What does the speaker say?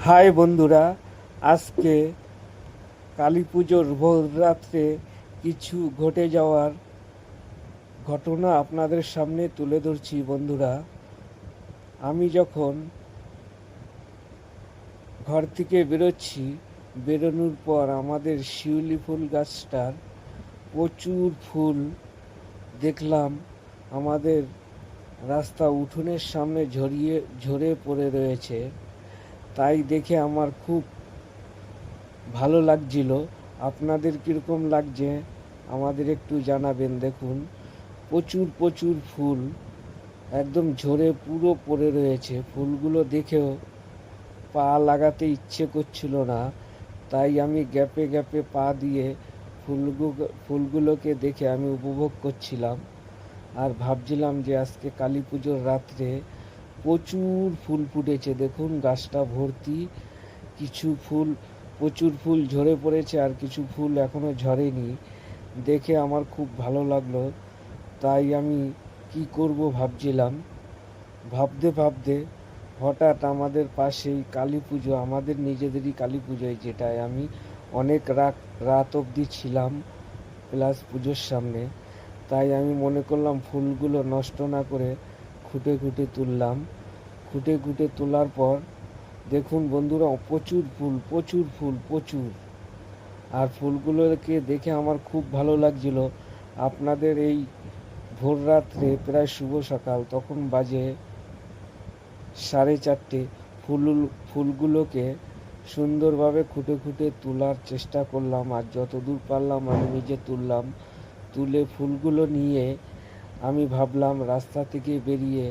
High বন্ধুরা, আজকে কালী পুজোর ভোররাত্রে কিছু ঘটে যাওয়ার ঘটনা আপনাদের সামনে তুলে ধরছি। বন্ধুরা, আমি যখন ঘর থেকে বেরোচ্ছি, বেরোনোর পর আমাদের শিউলি ফুল গাছটার প্রচুর ফুল দেখলাম আমাদের রাস্তা উঠোনের সামনে ঝরে পড়ে রয়েছে। তাই দেখে আমার খুব ভালো লাগছিল। আপনাদের কীরকম লাগছে আমাদের একটু জানাবেন। দেখুন, প্রচুর প্রচুর ফুল একদম ঝরে পুরো পড়ে রয়েছে। ফুলগুলো দেখেও পা লাগাতে ইচ্ছে করছিল না, তাই আমি গ্যাপে গ্যাপে পা দিয়ে ফুলগুলোকে দেখে আমি উপভোগ করছিলাম। আর ভাবছিলাম যে আজকে কালী পুজোর রাত্রে প্রচুর ফুল ফুটেছে। দেখুন, গাছটা ভর্তি। কিছু ফুল, প্রচুর ফুল ঝরে পড়েছে আর কিছু ফুল এখনো ঝরেনি। দেখে আমার খুব ভালো লাগলো। তাই আমি কি করব ভাবছিলাম। ভাবতে ভাবতে হঠাৎ আমাদের পাশেই কালী পুজো, আমাদের নিজেদেরই কালী পুজোয়, যেটায় আমি অনেক রাত অবধি ছিলাম প্লাস পুজোর সামনে। তাই আমি মনে করলাম ফুলগুলো নষ্ট না করে খুঁটে খুঁটে তুললাম। খুঁটে খুঁটে তোলার পর দেখুন বন্ধুরা, প্রচুর ফুল, প্রচুর ফুল, প্রচুর। আর ফুলগুলোকে দেখে আমার খুব ভালো লাগছিল। আপনাদের এই ভোর রাত্রে, প্রায় শুভ সকাল, তখন বাজে 4:30, ফুলগুলোকে সুন্দরভাবে খুঁটে খুঁটে তোলার চেষ্টা করলাম। আর যতদূর পারলাম আমি নিজে তুললাম। তুলে ফুলগুলো নিয়ে আমি ভাবলাম রাস্তা থেকে বেরিয়ে